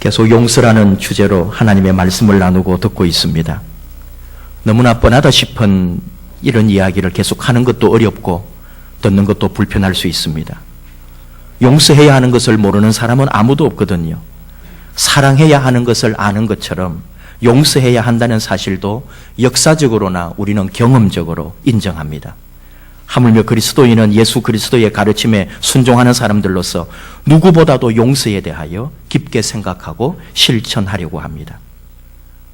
계속 용서라는 주제로 하나님의 말씀을 나누고 듣고 있습니다. 너무나 뻔하다 싶은 이런 이야기를 계속하는 것도 어렵고 듣는 것도 불편할 수 있습니다. 용서해야 하는 것을 모르는 사람은 아무도 없거든요. 사랑해야 하는 것을 아는 것처럼 용서해야 한다는 사실도 역사적으로나 우리는 경험적으로 인정합니다. 하물며 그리스도인은 예수 그리스도의 가르침에 순종하는 사람들로서 누구보다도 용서에 대하여 깊게 생각하고 실천하려고 합니다.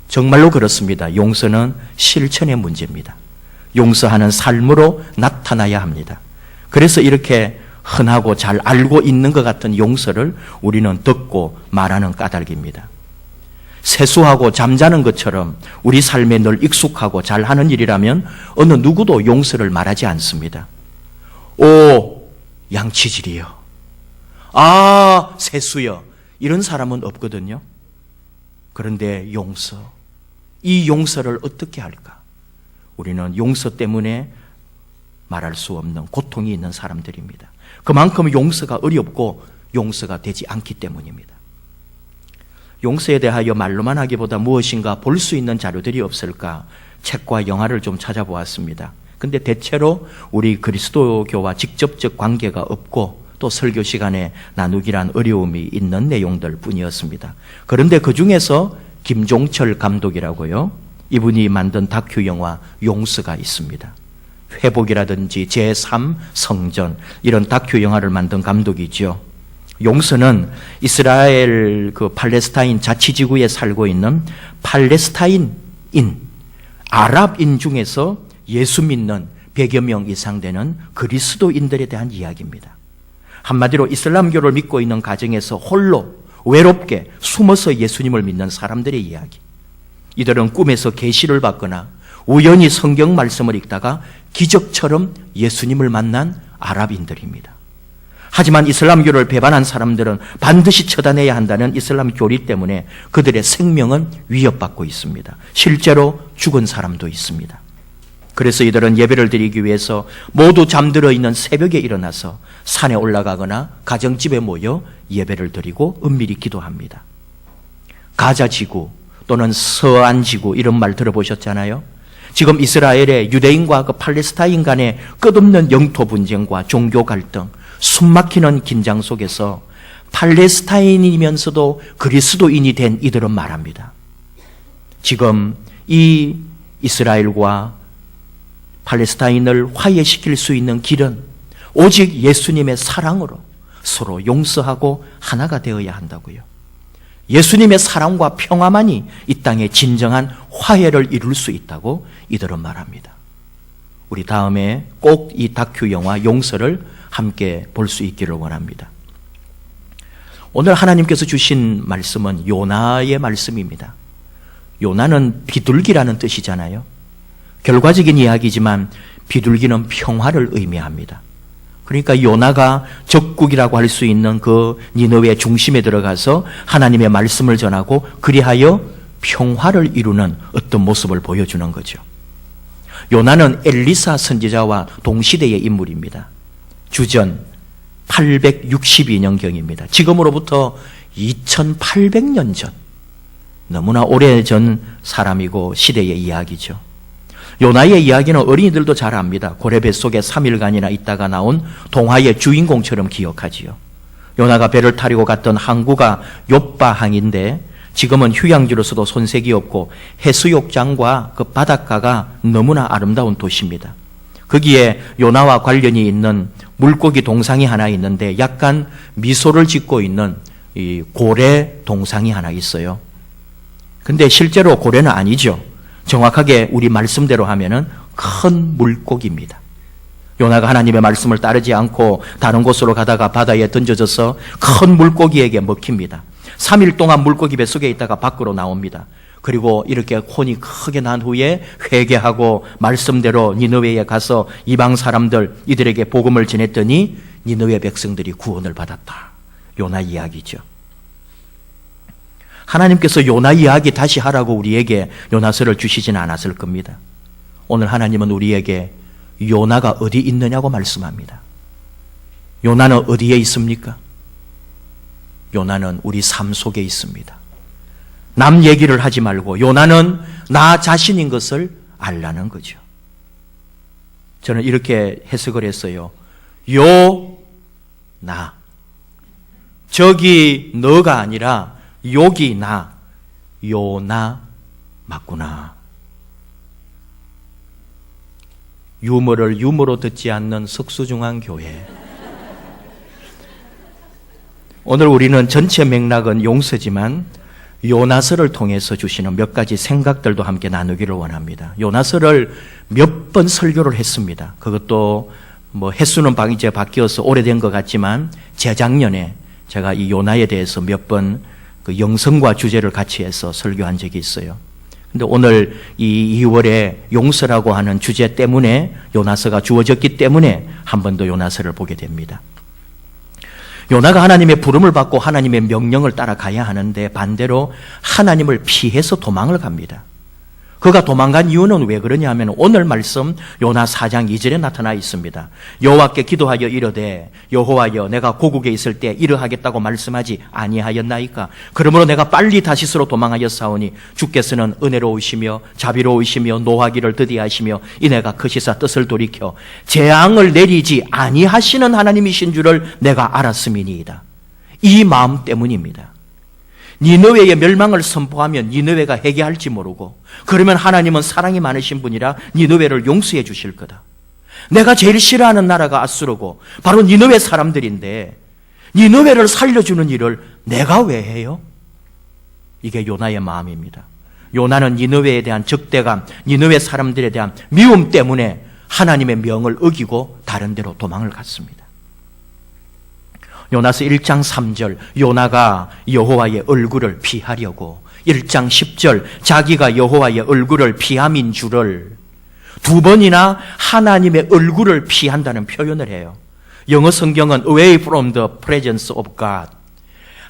정말로 그렇습니다. 용서는 실천의 문제입니다. 용서하는 삶으로 나타나야 합니다. 그래서 이렇게 흔하고 잘 알고 있는 것 같은 용서를 우리는 듣고 말하는 까닭입니다. 세수하고 잠자는 것처럼 우리 삶에 늘 익숙하고 잘하는 일이라면 어느 누구도 용서를 말하지 않습니다. 오, 양치질이요. 아, 세수요. 이런 사람은 없거든요. 그런데 용서, 이 용서를 어떻게 할까? 우리는 용서 때문에 말할 수 없는 고통이 있는 사람들입니다. 그만큼 용서가 어렵고 용서가 되지 않기 때문입니다. 용서에 대하여 말로만 하기보다 무엇인가 볼 수 있는 자료들이 없을까 책과 영화를 좀 찾아보았습니다. 근데 대체로 우리 그리스도교와 직접적 관계가 없고 또 설교 시간에 나누기란 어려움이 있는 내용들 뿐이었습니다. 그런데 그 중에서 김종철 감독이라고요. 이분이 만든 다큐 영화 용서가 있습니다. 회복이라든지 제3 성전 이런 다큐 영화를 만든 감독이죠. 용서는 이스라엘 그 팔레스타인 자치지구에 살고 있는 팔레스타인인 아랍인 중에서 예수 믿는 100여 명 이상 되는 그리스도인들에 대한 이야기입니다. 한마디로 이슬람교를 믿고 있는 가정에서 홀로 외롭게 숨어서 예수님을 믿는 사람들의 이야기. 이들은 꿈에서 계시를 받거나 우연히 성경 말씀을 읽다가 기적처럼 예수님을 만난 아랍인들입니다. 하지만 이슬람교를 배반한 사람들은 반드시 처단해야 한다는 이슬람 교리 때문에 그들의 생명은 위협받고 있습니다. 실제로 죽은 사람도 있습니다. 그래서 이들은 예배를 드리기 위해서 모두 잠들어 있는 새벽에 일어나서 산에 올라가거나 가정집에 모여 예배를 드리고 은밀히 기도합니다. 가자지구 또는 서안지구 이런 말 들어보셨잖아요. 지금 이스라엘의 유대인과 그 팔레스타인 간의 끝없는 영토 분쟁과 종교 갈등, 숨막히는 긴장 속에서 팔레스타인이면서도 그리스도인이 된 이들은 말합니다. 지금 이 이스라엘과 팔레스타인을 화해시킬 수 있는 길은 오직 예수님의 사랑으로 서로 용서하고 하나가 되어야 한다고요. 예수님의 사랑과 평화만이 이 땅에 진정한 화해를 이룰 수 있다고 이들은 말합니다. 우리 다음에 꼭 이 다큐 영화 용서를 함께 볼 수 있기를 원합니다. 오늘 하나님께서 주신 말씀은 요나의 말씀입니다. 요나는 비둘기라는 뜻이잖아요. 결과적인 이야기지만 비둘기는 평화를 의미합니다. 그러니까 요나가 적국이라고 할 수 있는 그 니느웨 중심에 들어가서 하나님의 말씀을 전하고 그리하여 평화를 이루는 어떤 모습을 보여주는 거죠. 요나는 엘리사 선지자와 동시대의 인물입니다. 주전 862년경입니다. 지금으로부터 2800년 전, 너무나 오래전 사람이고 시대의 이야기죠. 요나의 이야기는 어린이들도 잘 압니다. 고래 뱃속에 3일간이나 있다가 나온 동화의 주인공처럼 기억하지요. 요나가 배를 타려고 갔던 항구가 욥바항인데 지금은 휴양지로서도 손색이 없고 해수욕장과 그 바닷가가 너무나 아름다운 도시입니다. 거기에 요나와 관련이 있는 물고기 동상이 하나 있는데 약간 미소를 짓고 있는 이 고래 동상이 하나 있어요. 근데 실제로 고래는 아니죠. 정확하게 우리 말씀대로 하면은 큰 물고기입니다. 요나가 하나님의 말씀을 따르지 않고 다른 곳으로 가다가 바다에 던져져서 큰 물고기에게 먹힙니다. 3일 동안 물고기 뱃속에 있다가 밖으로 나옵니다. 그리고 이렇게 혼이 크게 난 후에 회개하고 말씀대로 니느웨에 가서 이방 사람들 이들에게 복음을 전했더니 니느웨 백성들이 구원을 받았다. 요나 이야기죠. 하나님께서 요나 이야기 다시 하라고 우리에게 요나서를 주시지는 않았을 겁니다. 오늘 하나님은 우리에게 요나가 어디 있느냐고 말씀합니다. 요나는 어디에 있습니까? 요나는 우리 삶 속에 있습니다. 남 얘기를 하지 말고 요나는 나 자신인 것을 알라는 거죠. 저는 이렇게 해석을 했어요. 나. 저기 너가 아니라 여기 나. 요나 맞구나. 유머를 유머로 듣지 않는 석수중앙 교회. 오늘 우리는 전체 맥락은 용서지만 요나서를 통해서 주시는 몇 가지 생각들도 함께 나누기를 원합니다. 요나서를 몇 번 설교를 했습니다. 그것도 뭐 횟수는 이제 바뀌어서 오래된 것 같지만 재작년에 제가 이 요나에 대해서 몇 번 그 영성과 주제를 같이 해서 설교한 적이 있어요. 근데 오늘 이 2월에 용서라고 하는 주제 때문에 요나서가 주어졌기 때문에 한 번 더 요나서를 보게 됩니다. 요나가 하나님의 부름을 받고 하나님의 명령을 따라가야 하는데 반대로 하나님을 피해서 도망을 갑니다. 그가 도망간 이유는 왜 그러냐 하면 오늘 말씀 요나 4장 2절에 나타나 있습니다. 여호와께 기도하여 이르되 여호와여 내가 고국에 있을 때 이러하겠다고 말씀하지 아니하였나이까. 그러므로 내가 빨리 다시스로 도망하였사오니 주께서는 은혜로우시며 자비로우시며 노하기를 더디하시며 이내가 크시사 뜻을 돌이켜 재앙을 내리지 아니하시는 하나님이신 줄을 내가 알았음이니이다. 이 마음 때문입니다. 니느웨의 멸망을 선포하면 니느웨가 회개할지 모르고 그러면 하나님은 사랑이 많으신 분이라 니느웨를 용서해 주실 거다. 내가 제일 싫어하는 나라가 아수르고 바로 니느웨 사람들인데 니느웨를 살려주는 일을 내가 왜 해요? 이게 요나의 마음입니다. 요나는 니느웨에 대한 적대감, 니느웨 사람들에 대한 미움 때문에 하나님의 명을 어기고 다른 데로 도망을 갔습니다. 요나서 1장 3절 요나가 여호와의 얼굴을 피하려고 1장 10절 자기가 여호와의 얼굴을 피함인 줄을 두 번이나 하나님의 얼굴을 피한다는 표현을 해요. 영어 성경은 away from the presence of God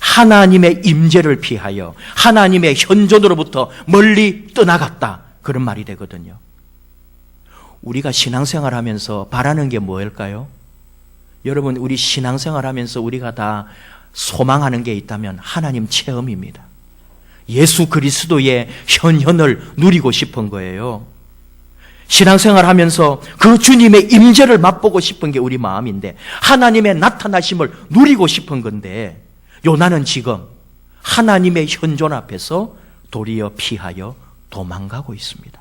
하나님의 임재를 피하여 하나님의 현존으로부터 멀리 떠나갔다 그런 말이 되거든요. 우리가 신앙생활하면서 바라는 게 뭐일까요? 여러분 우리 신앙생활하면서 우리가 다 소망하는 게 있다면 하나님 체험입니다. 예수 그리스도의 현현을 누리고 싶은 거예요. 신앙생활하면서 그 주님의 임재를 맛보고 싶은 게 우리 마음인데 하나님의 나타나심을 누리고 싶은 건데 요나는 지금 하나님의 현존 앞에서 도리어 피하여 도망가고 있습니다.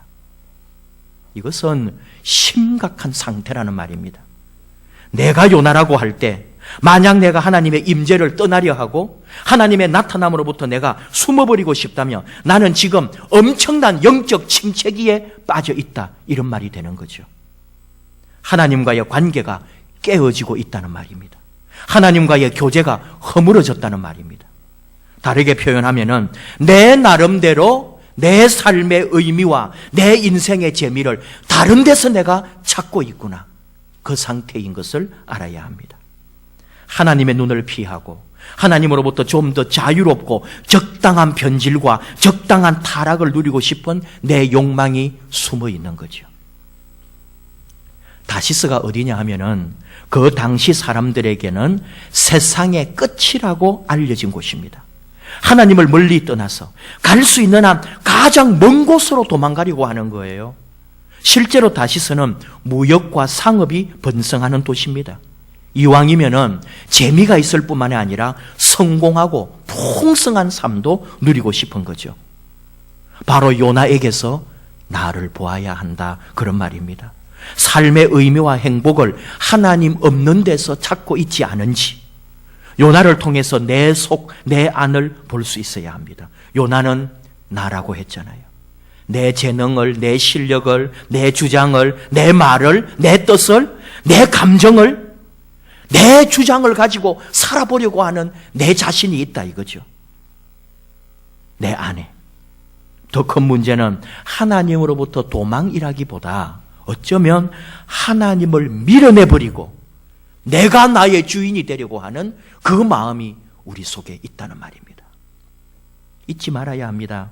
이것은 심각한 상태라는 말입니다. 내가 요나라고 할 때 만약 내가 하나님의 임재를 떠나려 하고 하나님의 나타남으로부터 내가 숨어버리고 싶다면 나는 지금 엄청난 영적 침체기에 빠져 있다 이런 말이 되는 거죠. 하나님과의 관계가 깨어지고 있다는 말입니다. 하나님과의 교제가 허물어졌다는 말입니다. 다르게 표현하면은 내 나름대로 내 삶의 의미와 내 인생의 재미를 다른 데서 내가 찾고 있구나. 그 상태인 것을 알아야 합니다. 하나님의 눈을 피하고 하나님으로부터 좀 더 자유롭고 적당한 변질과 적당한 타락을 누리고 싶은 내 욕망이 숨어 있는 거죠. 다시스가 어디냐 하면은 그 당시 사람들에게는 세상의 끝이라고 알려진 곳입니다. 하나님을 멀리 떠나서 갈 수 있는 한 가장 먼 곳으로 도망가려고 하는 거예요. 실제로 다시스는 무역과 상업이 번성하는 도시입니다. 이왕이면은 재미가 있을 뿐만이 아니라 성공하고 풍성한 삶도 누리고 싶은 거죠. 바로 요나에게서 나를 보아야 한다 그런 말입니다. 삶의 의미와 행복을 하나님 없는 데서 찾고 있지 않은지 요나를 통해서 내 속, 내 안을 볼 수 있어야 합니다. 요나는 나라고 했잖아요. 내 재능을, 내 실력을, 내 주장을, 내 말을, 내 뜻을, 내 감정을, 내 주장을 가지고 살아보려고 하는 내 자신이 있다 이거죠. 내 안에. 더 큰 문제는 하나님으로부터 도망이라기보다 어쩌면 하나님을 밀어내버리고 내가 나의 주인이 되려고 하는 그 마음이 우리 속에 있다는 말입니다. 잊지 말아야 합니다.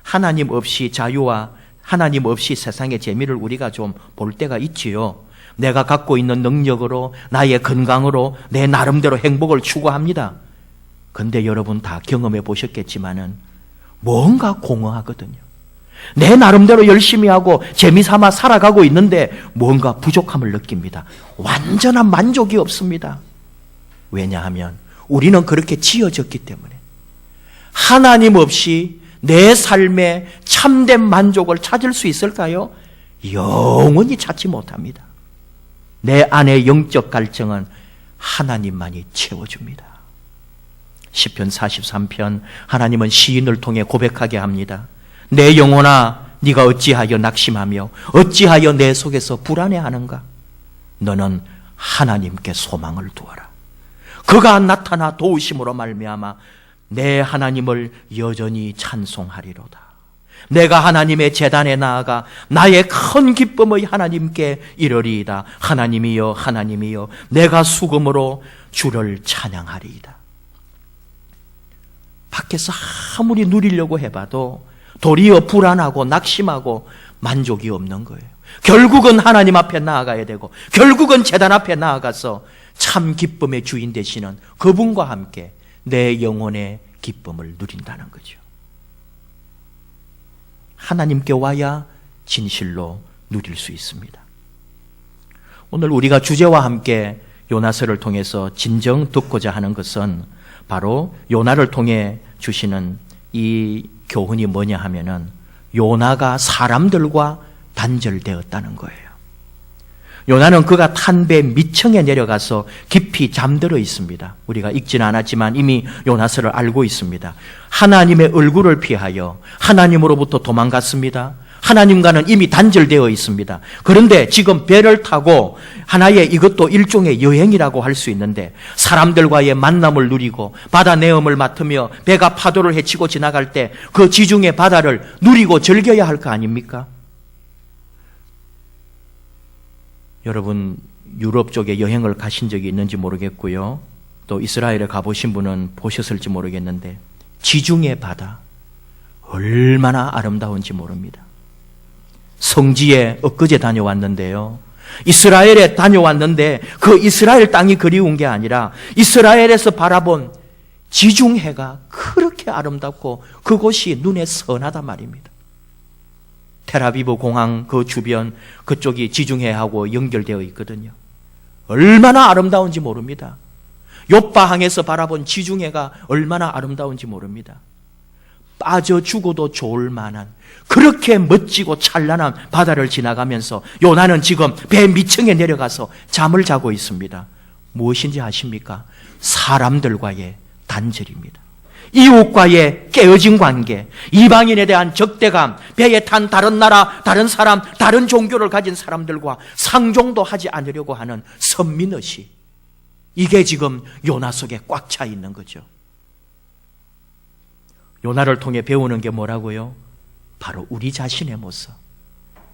하나님 없이 자유와 하나님 없이 세상의 재미를 우리가 좀 볼 때가 있지요. 내가 갖고 있는 능력으로 나의 건강으로 내 나름대로 행복을 추구합니다. 근데 여러분 다 경험해 보셨겠지만은 뭔가 공허하거든요. 내 나름대로 열심히 하고 재미삼아 살아가고 있는데 뭔가 부족함을 느낍니다. 완전한 만족이 없습니다. 왜냐하면 우리는 그렇게 지어졌기 때문에 하나님 없이 내 삶에 참된 만족을 찾을 수 있을까요? 영원히 찾지 못합니다. 내 안의 영적 갈증은 하나님만이 채워줍니다. 시편 43편 하나님은 시인을 통해 고백하게 합니다. 내 영혼아 네가 어찌하여 낙심하며 어찌하여 내 속에서 불안해하는가? 너는 하나님께 소망을 두어라. 그가 나타나 도우심으로 말미암아 내 하나님을 여전히 찬송하리로다. 내가 하나님의 제단에 나아가 나의 큰 기쁨의 하나님께 이르리이다. 하나님이여 하나님이여 내가 수금으로 주를 찬양하리이다. 밖에서 아무리 누리려고 해봐도 도리어 불안하고 낙심하고 만족이 없는 거예요. 결국은 하나님 앞에 나아가야 되고 결국은 제단 앞에 나아가서 참 기쁨의 주인 되시는 그분과 함께 내 영혼의 기쁨을 누린다는 거죠. 하나님께 와야 진실로 누릴 수 있습니다. 오늘 우리가 주제와 함께 요나서를 통해서 진정 듣고자 하는 것은 바로 요나를 통해 주시는 이 교훈이 뭐냐 하면은 요나가 사람들과 단절되었다는 거예요. 요나는 그가 탄 배 밑층에 내려가서 깊이 잠들어 있습니다. 우리가 읽지는 않았지만 이미 요나서를 알고 있습니다. 하나님의 얼굴을 피하여 하나님으로부터 도망갔습니다. 하나님과는 이미 단절되어 있습니다. 그런데 지금 배를 타고 하나의 이것도 일종의 여행이라고 할 수 있는데 사람들과의 만남을 누리고 바다 내음을 맡으며 배가 파도를 헤치고 지나갈 때 그 지중해 바다를 누리고 즐겨야 할 거 아닙니까? 여러분 유럽 쪽에 여행을 가신 적이 있는지 모르겠고요. 또 이스라엘에 가보신 분은 보셨을지 모르겠는데 지중해 바다 얼마나 아름다운지 모릅니다. 성지에 엊그제 다녀왔는데요. 이스라엘에 다녀왔는데 그 이스라엘 땅이 그리운 게 아니라 이스라엘에서 바라본 지중해가 그렇게 아름답고 그곳이 눈에 선하단 말입니다. 텔아비브 공항 그 주변 그쪽이 지중해하고 연결되어 있거든요. 얼마나 아름다운지 모릅니다. 욥바항에서 바라본 지중해가 얼마나 아름다운지 모릅니다. 빠져 죽어도 좋을 만한 그렇게 멋지고 찬란한 바다를 지나가면서 요나는 지금 배 밑층에 내려가서 잠을 자고 있습니다. 무엇인지 아십니까? 사람들과의 단절입니다. 이웃과의 깨어진 관계, 이방인에 대한 적대감, 배에 탄 다른 나라, 다른 사람, 다른 종교를 가진 사람들과 상종도 하지 않으려고 하는 선민의식, 이게 지금 요나 속에 꽉 차 있는 거죠. 요나를 통해 배우는 게 뭐라고요? 바로 우리 자신의 모습,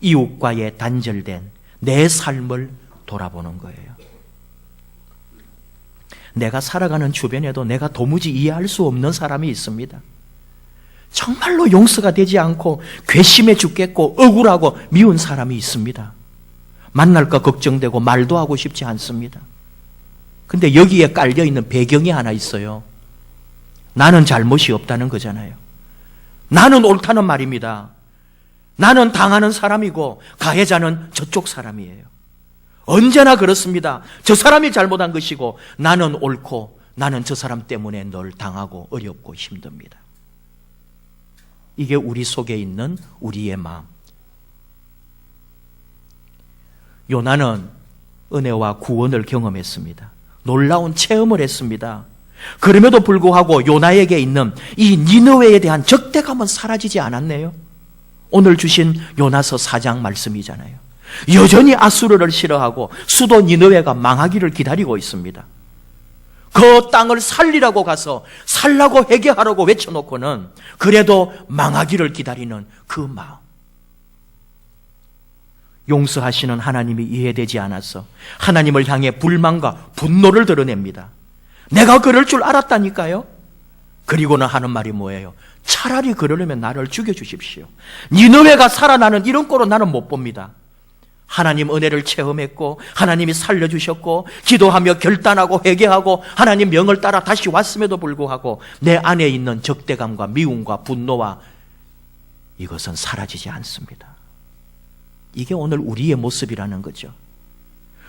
이웃과의 단절된 내 삶을 돌아보는 거예요. 내가 살아가는 주변에도 내가 도무지 이해할 수 없는 사람이 있습니다. 정말로 용서가 되지 않고 괘씸해 죽겠고 억울하고 미운 사람이 있습니다. 만날까 걱정되고 말도 하고 싶지 않습니다. 근데 여기에 깔려있는 배경이 하나 있어요. 나는 잘못이 없다는 거잖아요. 나는 옳다는 말입니다. 나는 당하는 사람이고 가해자는 저쪽 사람이에요. 언제나 그렇습니다. 저 사람이 잘못한 것이고 나는 옳고 나는 저 사람 때문에 늘 당하고 어렵고 힘듭니다. 이게 우리 속에 있는 우리의 마음. 요나는 은혜와 구원을 경험했습니다. 놀라운 체험을 했습니다. 그럼에도 불구하고 요나에게 있는 이 니느웨에 대한 적대감은 사라지지 않았네요. 오늘 주신 요나서 4장 말씀이잖아요. 여전히 아수르를 싫어하고 수도 니느웨가 망하기를 기다리고 있습니다. 그 땅을 살리라고 가서 살라고 회개하라고 외쳐놓고는 그래도 망하기를 기다리는 그 마음. 용서하시는 하나님이 이해되지 않아서 하나님을 향해 불만과 분노를 드러냅니다. 내가 그럴 줄 알았다니까요. 그리고는 하는 말이 뭐예요? 차라리 그러려면 나를 죽여주십시오. 니느웨가 살아나는 이런 꼴은 나는 못 봅니다. 하나님 은혜를 체험했고 하나님이 살려주셨고 기도하며 결단하고 회개하고 하나님 명을 따라 다시 왔음에도 불구하고 내 안에 있는 적대감과 미움과 분노와 이것은 사라지지 않습니다. 이게 오늘 우리의 모습이라는 거죠.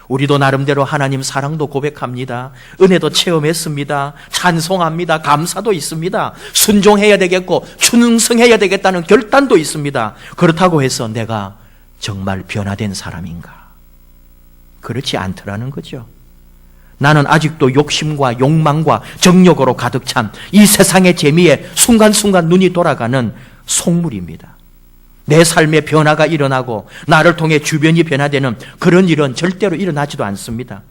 우리도 나름대로 하나님 사랑도 고백합니다. 은혜도 체험했습니다. 찬송합니다. 감사도 있습니다. 순종해야 되겠고 충성해야 되겠다는 결단도 있습니다. 그렇다고 해서 내가 정말 변화된 사람인가? 그렇지 않더라는 거죠. 나는 아직도 욕심과 욕망과 정욕으로 가득 찬 이 세상의 재미에 순간순간 눈이 돌아가는 속물입니다. 내 삶의 변화가 일어나고 나를 통해 주변이 변화되는 그런 일은 절대로 일어나지도 않습니다.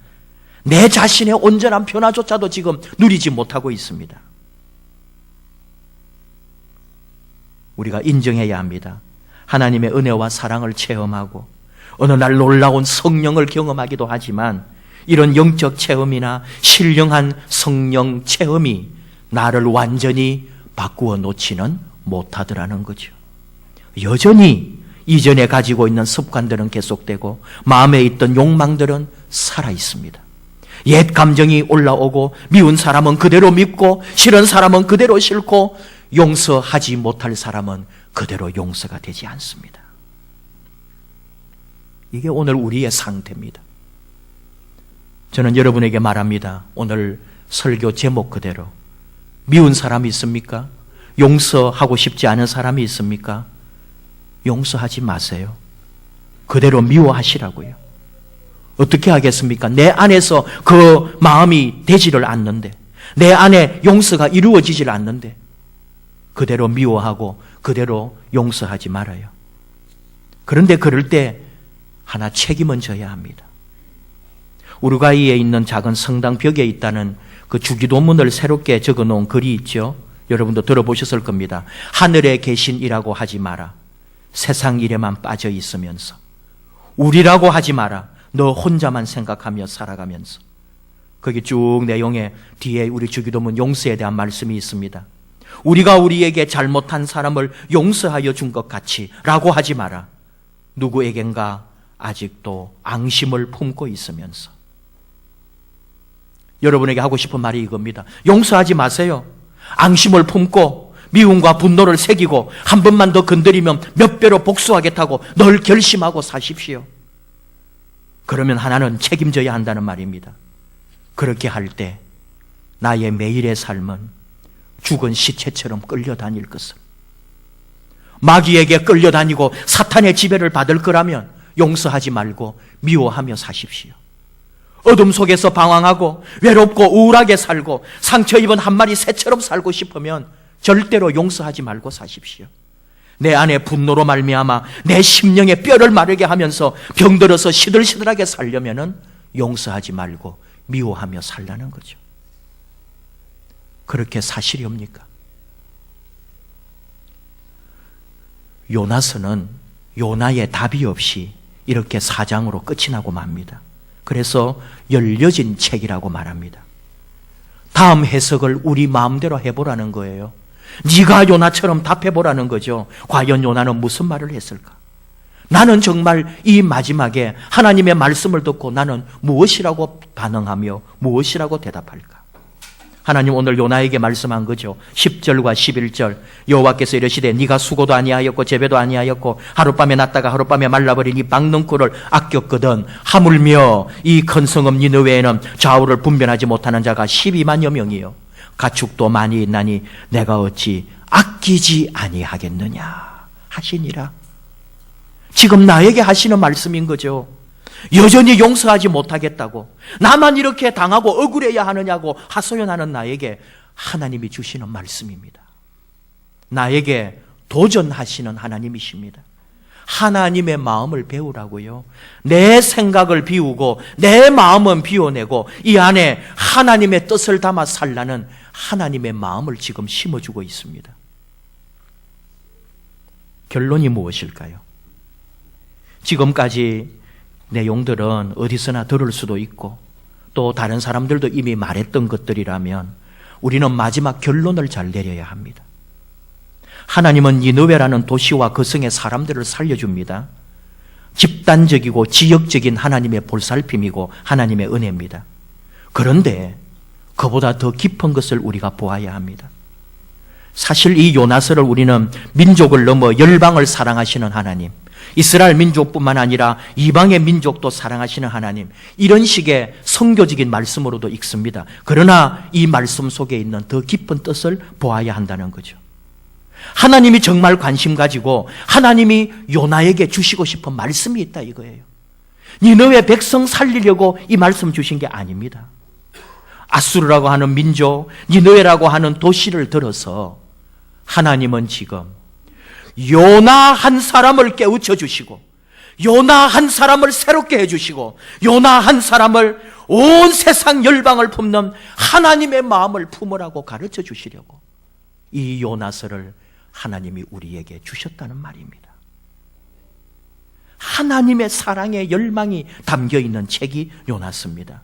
내 자신의 온전한 변화조차도 지금 누리지 못하고 있습니다. 우리가 인정해야 합니다. 하나님의 은혜와 사랑을 체험하고 어느 날 놀라운 성령을 경험하기도 하지만 이런 영적 체험이나 신령한 성령 체험이 나를 완전히 바꾸어 놓지는 못하더라는 거죠. 여전히 이전에 가지고 있는 습관들은 계속되고 마음에 있던 욕망들은 살아 있습니다. 옛 감정이 올라오고 미운 사람은 그대로 믿고 싫은 사람은 그대로 싫고 용서하지 못할 사람은 그대로 용서가 되지 않습니다. 이게 오늘 우리의 상태입니다. 저는 여러분에게 말합니다. 오늘 설교 제목 그대로 미운 사람이 있습니까? 용서하고 싶지 않은 사람이 있습니까? 용서하지 마세요. 그대로 미워하시라고요. 어떻게 하겠습니까? 내 안에서 그 마음이 되지를 않는데, 내 안에 용서가 이루어지질 않는데 그대로 미워하고 그대로 용서하지 말아요. 그런데 그럴 때 하나 책임은 져야 합니다. 우루과이에 있는 작은 성당 벽에 있다는 그 주기도문을 새롭게 적어놓은 글이 있죠. 여러분도 들어보셨을 겁니다. 하늘에 계신 이라고 하지 마라. 세상 일에만 빠져 있으면서. 우리라고 하지 마라. 너 혼자만 생각하며 살아가면서. 거기 쭉 내용에 뒤에 우리 주기도문 용서에 대한 말씀이 있습니다. 우리가 우리에게 잘못한 사람을 용서하여 준 것 같이 라고 하지 마라. 누구에겐가 아직도 앙심을 품고 있으면서. 여러분에게 하고 싶은 말이 이겁니다. 용서하지 마세요. 앙심을 품고 미움과 분노를 새기고 한 번만 더 건드리면 몇 배로 복수하겠다고 늘 결심하고 사십시오. 그러면 하나는 책임져야 한다는 말입니다. 그렇게 할 때 나의 매일의 삶은 죽은 시체처럼 끌려다닐 것을. 마귀에게 끌려다니고 사탄의 지배를 받을 거라면 용서하지 말고 미워하며 사십시오. 어둠 속에서 방황하고 외롭고 우울하게 살고 상처 입은 한 마리 새처럼 살고 싶으면 절대로 용서하지 말고 사십시오. 내 안에 분노로 말미암아 내 심령에 뼈를 마르게 하면서 병들어서 시들시들하게 살려면은 용서하지 말고 미워하며 살라는 거죠. 그렇게 사시렵니까? 요나서는 요나의 답이 없이 이렇게 4장으로 끝이 나고 맙니다. 그래서 열려진 책이라고 말합니다. 다음 해석을 우리 마음대로 해보라는 거예요. 네가 요나처럼 답해보라는 거죠. 과연 요나는 무슨 말을 했을까? 나는 정말 이 마지막에 하나님의 말씀을 듣고 나는 무엇이라고 반응하며 무엇이라고 대답할까? 하나님 오늘 요나에게 말씀한 거죠. 10절과 11절 여호와께서 이르시되 네가 수고도 아니하였고 재배도 아니하였고 하룻밤에 났다가 하룻밤에 말라버린 이 박능쿨을 아꼈거든 하물며 이 큰 성읍 니느웨에는 좌우를 분별하지 못하는 자가 12만여 명이요 가축도 많이 있나니 내가 어찌 아끼지 아니하겠느냐 하시니라. 지금 나에게 하시는 말씀인 거죠. 여전히 용서하지 못하겠다고 나만 이렇게 당하고 억울해야 하느냐고 하소연하는 나에게 하나님이 주시는 말씀입니다. 나에게 도전하시는 하나님이십니다. 하나님의 마음을 배우라고요. 내 생각을 비우고 내 마음은 비워내고 이 안에 하나님의 뜻을 담아 살라는 하나님의 마음을 지금 심어주고 있습니다. 결론이 무엇일까요? 지금까지 내용들은 어디서나 들을 수도 있고 또 다른 사람들도 이미 말했던 것들이라면 우리는 마지막 결론을 잘 내려야 합니다. 하나님은 니느웨라는 도시와 그 성의 사람들을 살려줍니다. 집단적이고 지역적인 하나님의 보살핌이고 하나님의 은혜입니다. 그런데 그보다 더 깊은 것을 우리가 보아야 합니다. 사실 이 요나서를 우리는 민족을 넘어 열방을 사랑하시는 하나님, 이스라엘 민족뿐만 아니라 이방의 민족도 사랑하시는 하나님, 이런 식의 선교적인 말씀으로도 읽습니다. 그러나 이 말씀 속에 있는 더 깊은 뜻을 보아야 한다는 거죠. 하나님이 정말 관심 가지고 하나님이 요나에게 주시고 싶은 말씀이 있다 이거예요. 니느웨 백성 살리려고 이 말씀 주신 게 아닙니다. 아수르라고 하는 민족, 니느웨라고 하는 도시를 들어서 하나님은 지금 요나 한 사람을 깨우쳐 주시고, 요나 한 사람을 새롭게 해주시고, 요나 한 사람을 온 세상 열방을 품는 하나님의 마음을 품으라고 가르쳐 주시려고 이 요나서를 하나님이 우리에게 주셨다는 말입니다. 하나님의 사랑의 열망이 담겨있는 책이 요나서입니다.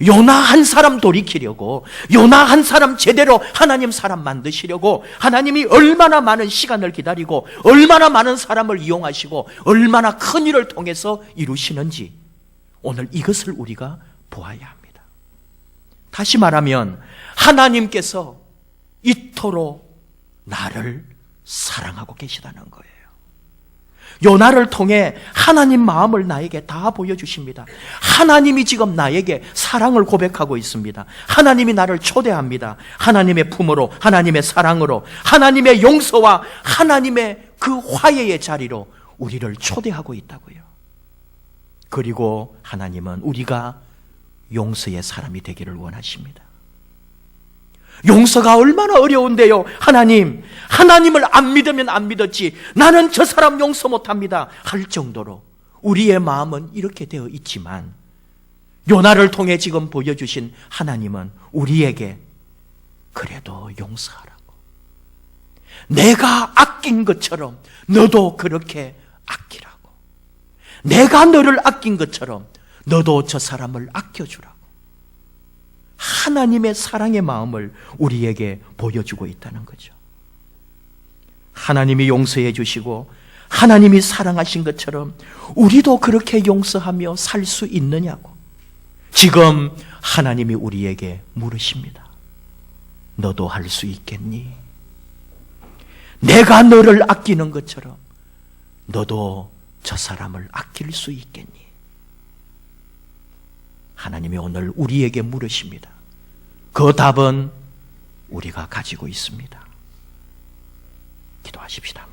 요나 한 사람 돌이키려고, 요나 한 사람 제대로 하나님 사람 만드시려고 하나님이 얼마나 많은 시간을 기다리고 얼마나 많은 사람을 이용하시고 얼마나 큰 일을 통해서 이루시는지 오늘 이것을 우리가 보아야 합니다. 다시 말하면 하나님께서 이토록 나를 사랑하고 계시다는 거예요. 요나를 통해 하나님 마음을 나에게 다 보여주십니다. 하나님이 지금 나에게 사랑을 고백하고 있습니다. 하나님이 나를 초대합니다. 하나님의 품으로, 하나님의 사랑으로, 하나님의 용서와 하나님의 그 화해의 자리로 우리를 초대하고 있다고요. 그리고 하나님은 우리가 용서의 사람이 되기를 원하십니다. 용서가 얼마나 어려운데요. 하나님을 안 믿으면 안 믿었지, 나는 저 사람 용서 못합니다 할 정도로 우리의 마음은 이렇게 되어 있지만, 요나를 통해 지금 보여주신 하나님은 우리에게 그래도 용서하라고, 내가 아낀 것처럼 너도 그렇게 아끼라고, 내가 너를 아낀 것처럼 너도 저 사람을 아껴주라고 하나님의 사랑의 마음을 우리에게 보여주고 있다는 거죠. 하나님이 용서해 주시고 하나님이 사랑하신 것처럼 우리도 그렇게 용서하며 살 수 있느냐고 지금 하나님이 우리에게 물으십니다. 너도 할 수 있겠니? 내가 너를 아끼는 것처럼 너도 저 사람을 아낄 수 있겠니? 하나님이 오늘 우리에게 물으십니다. 그 답은 우리가 가지고 있습니다. 기도하십시다.